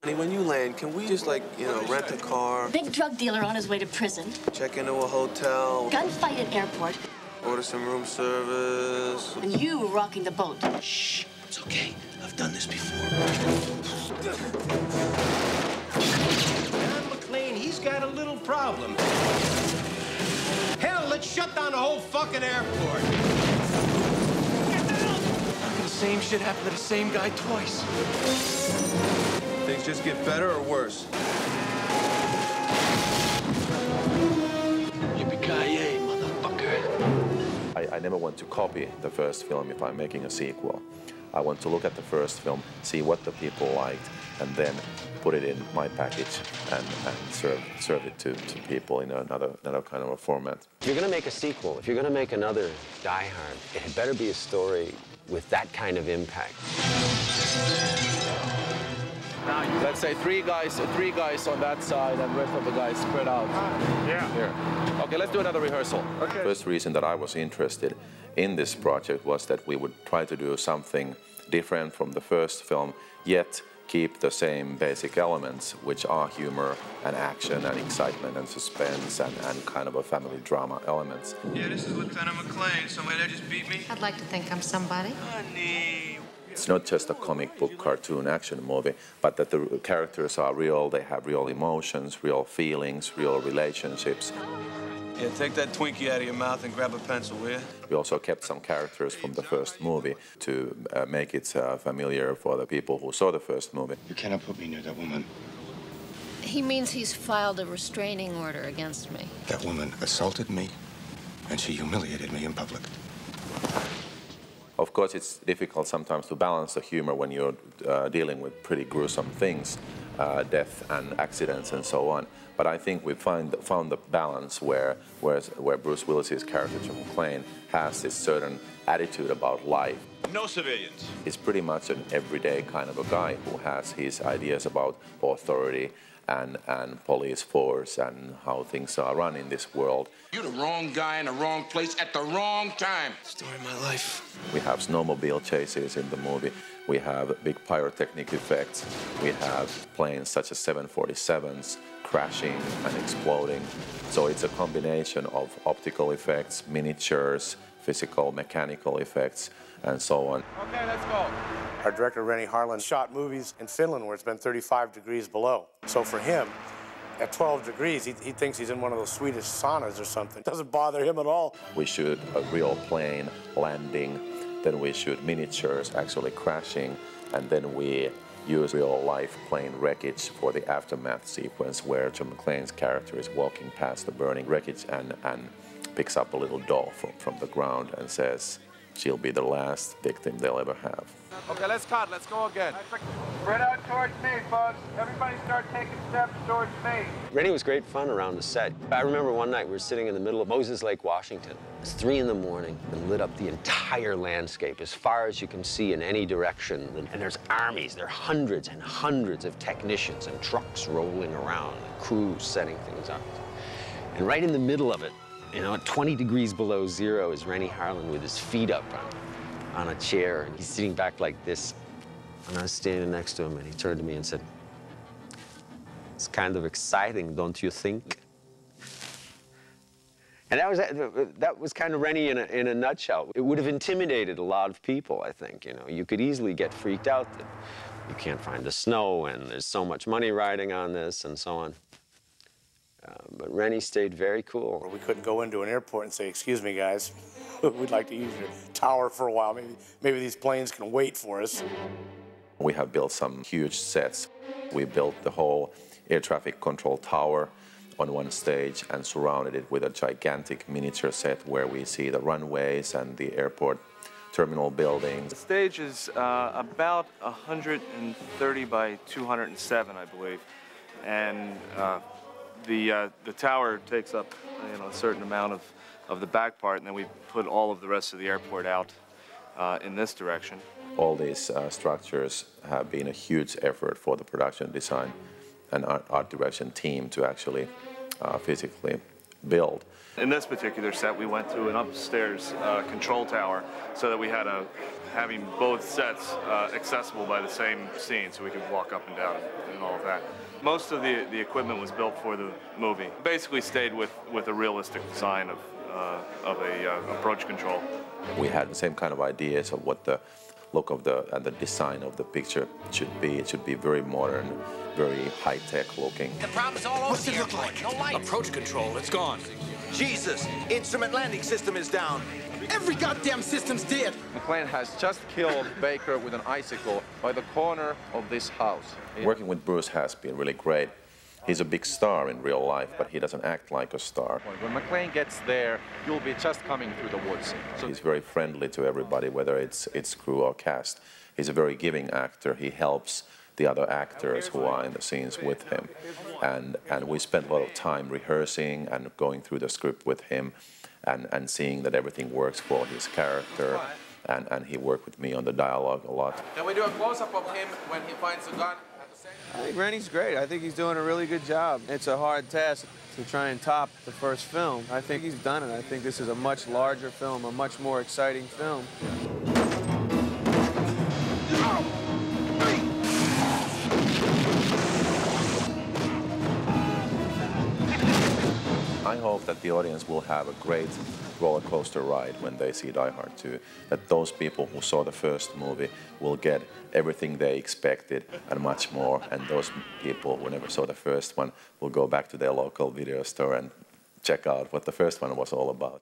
Honey, when you land, can we just, like, rent a car? Big drug dealer on his way to prison. Check into a hotel. Gunfight at airport. Order some room service. And you rocking the boat. Shh, it's okay. I've done this before. John McClane, he's got a little problem. Hell, let's shut down the whole fucking airport. How can the same shit happen to the same guy twice? Things just get better or worse? Yippee-ki-yay, motherfucker. I never want to copy the first film if I'm making a sequel. I want to look at the first film, see what the people liked, and then put it in my package and serve it to people in another kind of a format. If you're going to make a sequel, if you're going to make another Die Hard, it had better be a story with that kind of impact. Let's say three guys on that side and the rest of the guys spread out. Yeah. Here. Okay, let's do another rehearsal. Okay. First reason that I was interested in this project was that we would try to do something different from the first film, yet keep the same basic elements, which are humor and action and excitement and suspense and kind of a family drama elements. Yeah, this is Lieutenant McClane. Somebody that just beat me? I'd like to think I'm somebody. Honey. It's not just a comic book cartoon action movie, but that the characters are real, they have real emotions, real feelings, real relationships. Yeah, take that Twinkie out of your mouth and grab a pencil, will you? We also kept some characters from the first movie to make it familiar for the people who saw the first movie. You cannot put me near that woman. He means he's filed a restraining order against me. That woman assaulted me, and she humiliated me in public. Of course, it's difficult sometimes to balance the humor when you're dealing with pretty gruesome things, death and accidents and so on. But I think we found the balance where Bruce Willis's character, John McClane, has this certain attitude about life. No civilians. He's pretty much an everyday kind of a guy who has his ideas about authority and police force and how things are run in this world. You're the wrong guy in the wrong place at the wrong time. Story of my life. We have snowmobile chases in the movie. We have big pyrotechnic effects. We have planes such as 747s crashing and exploding. So it's a combination of optical effects, miniatures, physical, mechanical effects, and so on. Okay, let's go. Our director, Renny Harlin, shot movies in Finland where it's been 35 degrees below. So for him, at 12 degrees, he thinks he's in one of those Swedish saunas or something. It doesn't bother him at all. We shoot a real plane landing, then we shoot miniatures actually crashing, and then we use real-life plane wreckage for the aftermath sequence where John McClane's character is walking past the burning wreckage and picks up a little doll from the ground and says she'll be the last victim they'll ever have. Okay, let's cut. Let's go again. Spread out towards me, folks. Everybody start taking steps towards me. Renny was great fun around the set. I remember one night we were sitting in the middle of Moses Lake, Washington. It's 3 in the morning and lit up the entire landscape as far as you can see in any direction. And there's armies, there are hundreds and hundreds of technicians and trucks rolling around, and crews setting things up. And right in the middle of it, at 20 degrees below zero is Renny Harlin with his feet up on a chair, and he's sitting back like this. And I was standing next to him, and he turned to me and said, "It's kind of exciting, don't you think?" And that was kind of Renny in a nutshell. It would have intimidated a lot of people, I think. You could easily get freaked out that you can't find the snow, and there's so much money riding on this, and so on. But Renny stayed very cool. We couldn't go into an airport and say, "Excuse me, guys, we'd like to use your tower for a while. Maybe these planes can wait for us." We have built some huge sets. We built the whole air traffic control tower on one stage and surrounded it with a gigantic miniature set where we see the runways and the airport terminal buildings. The stage is about 130 by 207, I believe, and the tower takes up a certain amount of the back part, and then we put all of the rest of the airport out in this direction. All these structures have been a huge effort for the production design and art direction team to actually physically build. In this particular set, we went to an upstairs control tower so that we had a having both sets accessible by the same scene, so we could walk up and down and all of that. Most of the equipment was built for the movie. Basically stayed with a realistic design of a approach control. We had the same kind of ideas of what the look of and the design of the picture should be. It should be very modern, very high-tech looking. The problem's all over. What's it look like? No lights. Approach control, it's gone. Jesus! Instrument landing system is down. Every goddamn system's dead. McClane has just killed Baker with an icicle by the corner of this house. Working with Bruce has been really great. He's a big star in real life, but he doesn't act like a star. When McClane gets there, you'll be just coming through the woods. So he's very friendly to everybody, whether it's crew or cast. He's a very giving actor. He helps the other actors who are in the scenes with him. And we spent a lot of time rehearsing and going through the script with him and seeing that everything works for his character. And he worked with me on the dialogue a lot. Can we do a close-up of him when he finds the gun? I think Rennie's great. I think he's doing a really good job. It's a hard task to try and top the first film. I think he's done it. I think this is a much larger film, a much more exciting film. I hope that the audience will have a great roller coaster ride when they see Die Hard 2. That those people who saw the first movie will get everything they expected and much more. And those people who never saw the first one will go back to their local video store and check out what the first one was all about.